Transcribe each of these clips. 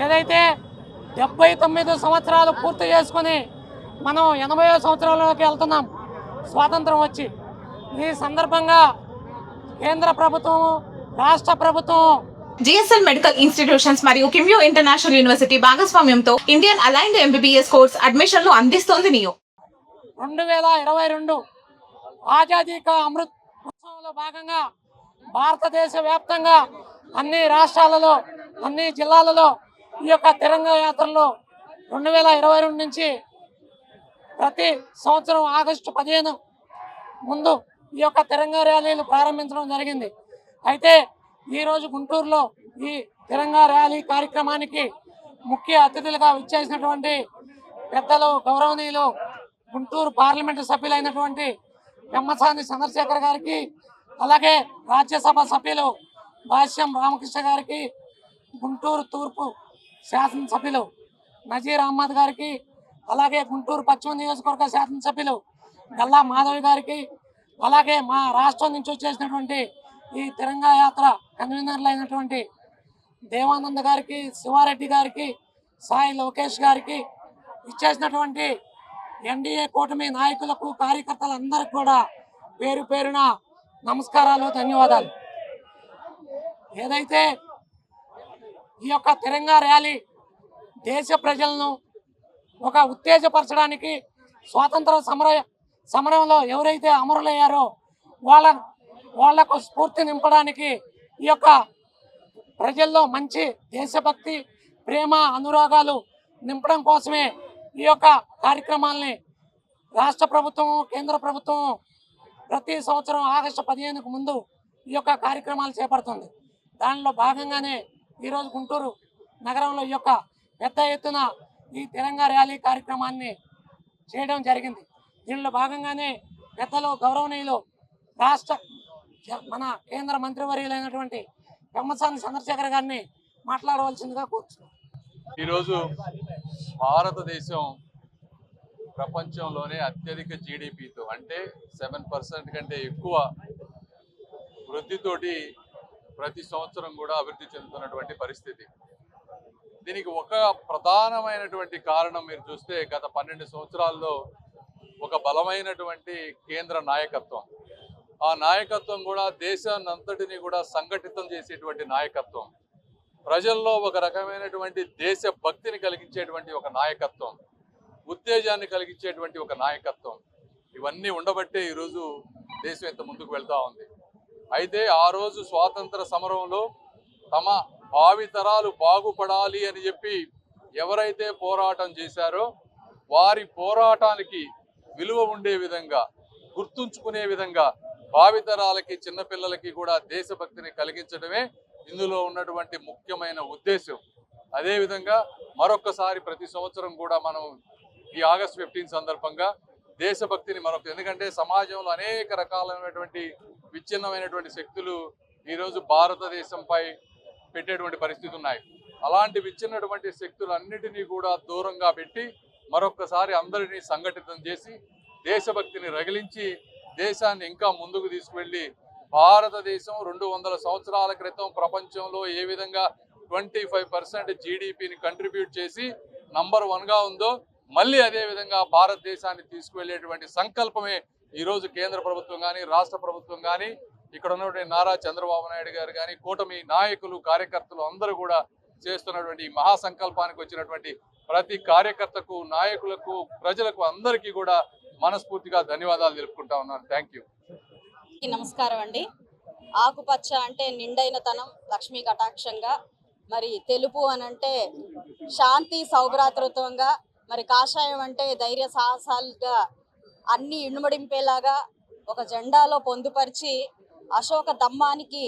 ఏదైతే 79 సంవత్సరాలు పూర్తి చేసుకొని మనం 80వ సంవత్సరాల్లోకి వెళ్తున్నాం స్వాతంత్రం వచ్చి. ఈ సందర్భంగా కేంద్ర ప్రభుత్వం, రాష్ట్ర ప్రభుత్వం, జిఎస్ఎల్ మెడికల్ ఇన్స్టిట్యూషన్స్ మరియు కిమ్యూ ఇంటర్నేషనల్ యూనివర్సిటీ భాగస్వామ్యంతో ఇండియన్ అలైన్డ్ ఎంబీబీఎస్ కోర్స్ అడ్మిషన్లు అందిస్తోంది నియో. 2022 ఆజాదీ కా అమృత్ ఉత్సవంలో భాగంగా భారతదేశ వ్యాప్తంగా అన్ని రాష్ట్రాలలో, అన్ని జిల్లాలలో ఈ యొక్క తిరంగా యాత్రలో 2022 నుంచి ప్రతి సంవత్సరం ఆగస్టు 15 ముందు ఈ యొక్క తిరంగా ర్యాలీలు ప్రారంభించడం జరిగింది. అయితే ఈరోజు గుంటూరులో ఈ తిరంగా ర్యాలీ కార్యక్రమానికి ముఖ్య అతిథులుగా విచ్చేసినటువంటి పెద్దలు, గౌరవనీయులు గుంటూరు పార్లమెంటు సభ్యులైనటువంటి పెమ్మసాని చంద్రశేఖర్ గారికి, అలాగే రాజ్యసభ సభ్యులు భాష్యం రామకృష్ణ గారికి, గుంటూరు తూర్పు శాసనసభ్యులు నజీర్ అహ్మద్ గారికి, అలాగే గుంటూరు పశ్చిమ నియోజకవర్గ శాసనసభ్యులు గల్లా మాధవి గారికి, అలాగే మా రాష్ట్రం నుంచి వచ్చేసినటువంటి ఈ తిరంగా యాత్ర కన్వీనర్లు అయినటువంటి దేవానంద్ గారికి, శివారెడ్డి గారికి, సాయి లోకేష్ గారికి, ఇచ్చేసినటువంటి ఎన్డీఏ కూటమి నాయకులకు, కార్యకర్తలందరికీ కూడా పేరు పేరున నమస్కారాలు, ధన్యవాదాలు. ఏదైతే ఈ యొక్క తిరంగా ర్యాలీ దేశ ప్రజలను ఒక ఉత్తేజపరచడానికి, స్వాతంత్ర సమరంలో ఎవరైతే అమరులయ్యారో వాళ్లకు స్ఫూర్తి నింపడానికి, ఈ యొక్క ప్రజల్లో మంచి దేశభక్తి, ప్రేమ, అనురాగాలు నింపడం కోసమే ఈ యొక్క కార్యక్రమాలని రాష్ట్ర ప్రభుత్వం, కేంద్ర ప్రభుత్వం ప్రతి సంవత్సరం ఆగస్టు 15కు ముందు ఈ యొక్క కార్యక్రమాలు చేపడుతుంది. దానిలో భాగంగానే ఈరోజు గుంటూరు నగరంలో ఈ యొక్క పెద్ద ఎత్తున ఈ తిరంగా ర్యాలీ కార్యక్రమాన్ని చేయడం జరిగింది. దీనిలో భాగంగానే పెద్దలు, గౌరవనీయులు మన కేంద్ర మంత్రివర్యులైనటువంటి పెమ్మసాని చంద్రశేఖర్ గారిని మాట్లాడవలసిందిగా కోరుతున్నాను. ఈరోజు భారతదేశం ప్రపంచంలోనే అత్యధిక జీడిపితో, అంటే 7% కంటే ఎక్కువ వృద్ధితోటి ప్రతి సంవత్సరం కూడా అభివృద్ధి చెందుతున్నటువంటి పరిస్థితి. దీనికి ఒక ప్రధానమైనటువంటి కారణం మీరు చూస్తే గత 12 సంవత్సరాల్లో ఒక బలమైనటువంటి కేంద్ర నాయకత్వం. ఆ నాయకత్వం కూడా దేశాన్ని అంతటిని కూడా సంఘటితం చేసేటువంటి నాయకత్వం, ప్రజల్లో ఒక రకమైనటువంటి దేశ భక్తిని కలిగించేటువంటి ఒక నాయకత్వం, ఉత్తేజాన్ని కలిగించేటువంటి ఒక నాయకత్వం, ఇవన్నీ ఉండబట్టే ఈరోజు దేశం ఎంత ముందుకు వెళ్తూ ఉంది. అయితే ఆ రోజు స్వాతంత్ర సమరంలో తమ భావితరాలు బాగుపడాలి అని చెప్పి ఎవరైతే పోరాటం చేశారో వారి పోరాటానికి విలువ ఉండే విధంగా, గుర్తుంచుకునే విధంగా భావితరాలకి, చిన్నపిల్లలకి కూడా దేశభక్తిని కలిగించడమే ఇందులో ఉన్నటువంటి ముఖ్యమైన ఉద్దేశం. అదేవిధంగా మరొకసారి ప్రతి సంవత్సరం కూడా మనం ఈ ఆగస్ట్ 15 సందర్భంగా దేశభక్తిని ఎందుకంటే సమాజంలో అనేక రకాలైనటువంటి విచ్ఛిన్నమైనటువంటి శక్తులు ఈరోజు భారతదేశంపై పెట్టేటువంటి పరిస్థితి ఉన్నాయి. అలాంటి విచ్ఛిన్నటువంటి శక్తులన్నిటినీ కూడా దూరంగా పెట్టి మరొకసారి అందరినీ సంఘటితం చేసి దేశభక్తిని రగిలించి దేశాన్ని ఇంకా ముందుకు తీసుకువెళ్ళి భారతదేశం 200 సంవత్సరాల క్రితం ప్రపంచంలో ఏ విధంగా 25% జీడిపిని కంట్రిబ్యూట్ చేసి నంబర్ 1గా ఉందో మళ్ళీ అదే విధంగా భారతదేశాన్ని తీసుకువెళ్ళేటువంటి సంకల్పమే ఈరోజు కేంద్ర ప్రభుత్వం కానీ, రాష్ట్ర ప్రభుత్వం కానీ, ఇక్కడ ఉన్నటువంటి నారా చంద్రబాబు నాయుడు గారు కానీ, కూటమి నాయకులు, కార్యకర్తలు అందరూ కూడా చేస్తున్నటువంటి ఈ మహాసంకల్పానికి వచ్చినటువంటి ప్రతి కార్యకర్తకు, నాయకులకు, ప్రజలకు అందరికీ కూడా మనస్ఫూర్తిగా ధన్యవాదాలు తెలుపుకుంటా ఉన్నాను. Thank you. నమస్కారం అండి. ఆకుపచ్చ అంటే నిండైన తనం, లక్ష్మీ కటాక్షంగా, మరి తెలుపు అనంటే శాంతి, సౌభ్రాతృత్వంగా, మరి కాషాయం అంటే ధైర్య సాహసాలుగా అన్ని ఇనుమడింపేలాగా ఒక జెండాలో పొందుపరిచి అశోక దమ్మానికి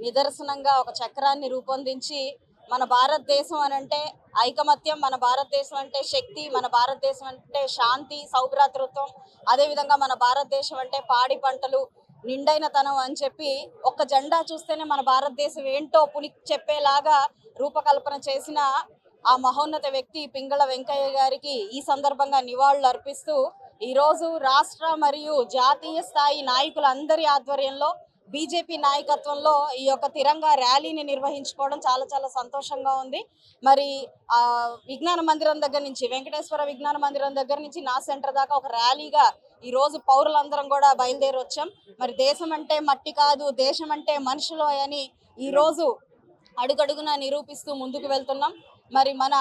నిదర్శనంగా ఒక చక్రాన్ని రూపొందించి మన భారతదేశం అనంటే ఐకమత్యం, మన భారతదేశం అంటే శక్తి, మన భారతదేశం అంటే శాంతి, సౌభ్రాతృత్వం, అదేవిధంగా మన భారతదేశం అంటే పాడి పంటలు, నిండైన తనం అని చెప్పి ఒక్క జెండా చూస్తేనే మన భారతదేశం ఏంటో పుని చెప్పేలాగా రూపకల్పన చేసిన ఆ మహోన్నత వ్యక్తి పింగళ వెంకయ్య గారికి ఈ సందర్భంగా నివాళులు అర్పిస్తూ ఈరోజు రాష్ట్ర మరియు జాతీయ స్థాయి నాయకులందరి ఆధ్వర్యంలో బీజేపీ నాయకత్వంలో ఈ యొక్క తిరంగా ర్యాలీని నిర్వహించుకోవడం చాలా చాలా సంతోషంగా ఉంది. మరి విజ్ఞాన మందిరం దగ్గర నుంచి, వెంకటేశ్వర విజ్ఞాన మందిరం దగ్గర నుంచి నా సెంటర్ దాకా ఒక ర్యాలీగా ఈ రోజు పౌరులందరం కూడా బయలుదేరి వచ్చాం. మరి దేశం అంటే మట్టి కాదు, దేశం అంటే మనుషులు అని ఈ రోజు అడుగడుగున నిరూపిస్తూ ముందుకు వెళ్తున్నాం. మరి మన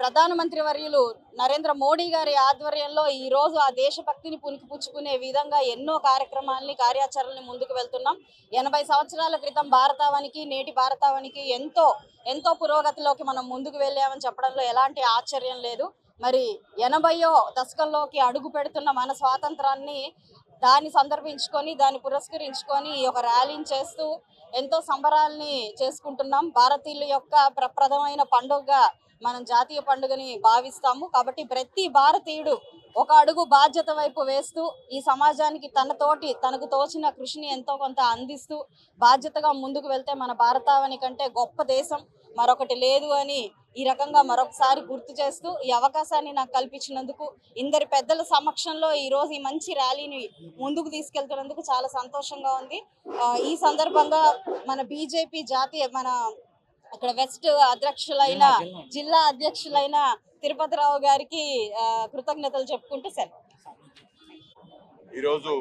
ప్రధానమంత్రి వర్యులు నరేంద్ర మోడీ గారి ఆధ్వర్యంలో ఈ రోజు ఆ దేశభక్తిని పుణికిపుచ్చుకునే విధంగా ఎన్నో కార్యక్రమాలని, కార్యాచరణని ముందుకు వెళ్తున్నాం. 80 సంవత్సరాల క్రితం భారతావనికి నేటి భారతావనికి ఎంతో పురోగతిలోకి మనం ముందుకు వెళ్ళామని చెప్పడంలో ఎలాంటి ఆశ్చర్యం లేదు. మరి 80వ దశకంలోకి అడుగు పెడుతున్న మన స్వాతంత్రాన్ని దాన్ని సందర్భించుకొని, దాన్ని పురస్కరించుకొని ఈ యొక్క ర్యాలీని చేస్తూ ఎంతో సంబరాల్ని చేసుకుంటున్నాం. భారతీయుల యొక్క ప్రప్రదమైన పండుగగా మనం జాతీయ పండుగని భావిస్తాము. కాబట్టి ప్రతి భారతీయుడు ఒక అడుగు బాధ్యత వైపు వేస్తూ ఈ సమాజానికి తనకు తోచిన కృషిని ఎంతో కొంత అందిస్తూ బాధ్యతగా ముందుకు వెళ్తే మన భారతావని కంటే గొప్ప దేశం మరొకటి లేదు అని ఈ రకంగా మరొకసారి గుర్తు చేస్తూ ఈ అవకాశాన్ని నాకు కల్పించినందుకు, ఇందరి పెద్దల సమక్షంలో ఈ రోజు ఈ మంచి ర్యాలీని ముందుకు తీసుకెళ్తున్నందుకు చాలా సంతోషంగా ఉంది. ఈ సందర్భంగా మన బీజేపీ అక్కడ వెస్ట్ అధ్యక్షులైన జిల్లా అధ్యక్షులైన తిరుపతిరావు గారికి కృతజ్ఞతలు చెప్పుకుంటూ సెలవు. ఈరోజు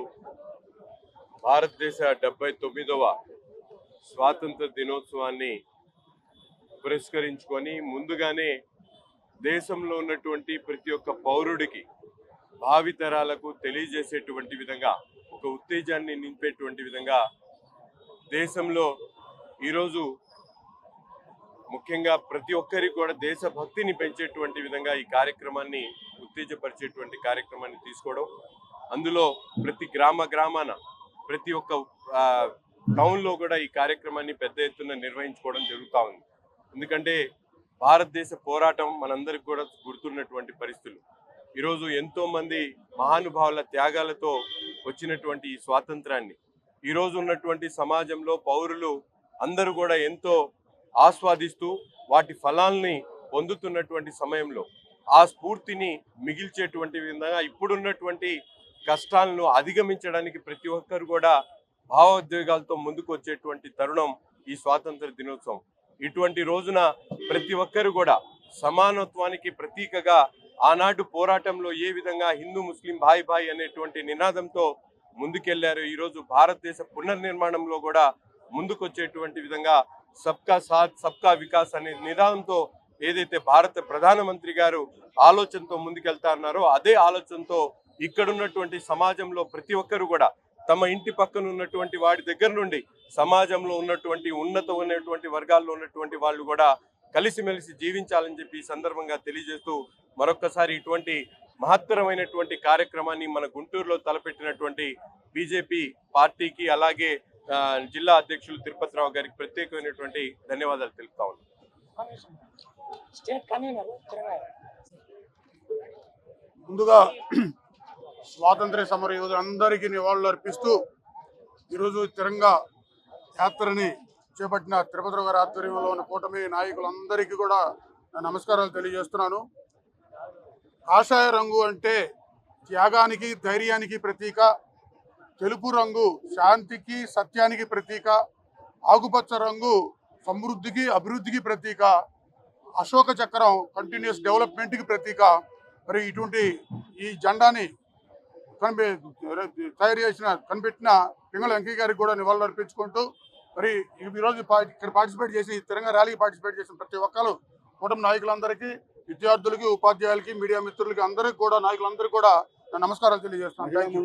భారతదేశ 79వ స్వాతంత్ర దినోత్సవాన్ని పురస్కరించుకొని ముందుగానే దేశంలో ఉన్నటువంటి ప్రతి ఒక్క పౌరుడికి భావితరాలకు తెలియజేసేటువంటి విధంగా, ఒక ఉత్తేజాన్ని నింపేటువంటి విధంగా దేశంలో ఈరోజు ముఖ్యంగా ప్రతి ఒక్కరికి కూడా దేశభక్తిని పెంచేటువంటి విధంగా ఈ కార్యక్రమాన్ని, ఉత్తేజపరిచేటువంటి కార్యక్రమాన్ని తీసుకోవడం, అందులో ప్రతి గ్రామాన ప్రతి ఒక్క టౌన్లో కూడా ఈ కార్యక్రమాన్ని పెద్ద ఎత్తున నిర్వహించుకోవడం జరుగుతూ ఉంది. ఎందుకంటే భారతదేశ పోరాటం మనందరికి కూడా గుర్తున్నటువంటి పరిస్థితులు. ఈరోజు ఎంతోమంది మహానుభావుల త్యాగాలతో వచ్చినటువంటి ఈ స్వాతంత్రాన్ని ఈరోజు ఉన్నటువంటి సమాజంలో పౌరులు అందరూ కూడా ఎంతో ఆస్వాదిస్తూ వాటి ఫలాల్ని పొందుతున్నటువంటి సమయంలో ఆ స్ఫూర్తిని మిగిల్చేటువంటి విధంగా ఇప్పుడున్నటువంటి కష్టాలను అధిగమించడానికి ప్రతి ఒక్కరు కూడా భావోద్వేగాలతో ముందుకు వచ్చేటువంటి తరుణం ఈ స్వాతంత్ర దినోత్సవం. ఇటువంటి రోజున ప్రతి ఒక్కరు కూడా సమానత్వానికి ప్రతీకగా ఆనాడు పోరాటంలో ఏ విధంగా హిందూ ముస్లిం భాయ్ భాయ్ అనేటువంటి నినాదంతో ముందుకెళ్లారు, ఈరోజు భారతదేశ పునర్నిర్మాణంలో కూడా ముందుకొచ్చేటువంటి విధంగా సబ్కా సాత్ సబ్కా వికాస్ అనే నినాదంతో ఏదైతే భారత ప్రధానమంత్రి గారు ఆలోచనతో ముందుకెళ్తా ఉన్నారో అదే ఆలోచనతో ఇక్కడున్నటువంటి సమాజంలో ప్రతి ఒక్కరు కూడా తమ ఇంటి పక్కన ఉన్నటువంటి వాడి దగ్గర నుండి సమాజంలో ఉన్నటువంటి ఉన్నతమైనటువంటి వర్గాల్లో ఉన్నటువంటి వాళ్ళు కూడా కలిసిమెలిసి జీవించాలని చెప్పి ఈ సందర్భంగా తెలియజేస్తూ మరొక్కసారి ఇటువంటి మహత్తరమైనటువంటి కార్యక్రమాన్ని మన గుంటూరులో తలపెట్టినటువంటి బీజేపీ పార్టీకి అలాగే జిల్లా అధ్యక్షులు తిరుపతిరావు గారికి ప్రత్యేకమైనటువంటి ధన్యవాదాలు తెలుపుతా ఉన్నాను. ముందుగా స్వాతంత్ర్య సమర యోధులందరికీ నివాళులు అర్పిస్తూ ఈరోజు తిరంగా యాత్రని చేపట్టిన తిరుపతిరావు గారి ఆధ్వర్యంలో ఉన్న కూటమి నాయకులందరికీ కూడా నమస్కారాలు తెలియజేస్తున్నాను. కాషాయ రంగు అంటే త్యాగానికి, ధైర్యానికి ప్రతీక. తెలుపు రంగు శాంతికి, సత్యానికి ప్రతీక. ఆకుపచ్చ రంగు సమృద్ధికి, అభివృద్ధికి ప్రతీక. అశోక చక్రం కంటిన్యూస్ డెవలప్మెంట్కి ప్రతీక. మరి ఇటువంటి ఈ జెండాని కనిపెట్టిన పింగళ వెంకయ్య గారికి కూడా నివాళులు అర్పించుకుంటూ, మరి ఈరోజు ఇక్కడ పార్టిసిపేట్ చేసి తిరంగా ర్యాలీకి పార్టిసిపేట్ చేసిన ప్రతి ఒక్కరు కూటమి నాయకులందరికీ, విద్యార్థులకి, ఉపాధ్యాయులకి, మీడియా మిత్రులకి అందరికీ కూడా, నాయకులందరికీ కూడా నమస్కారాలు తెలియజేస్తున్నాను. Thank you.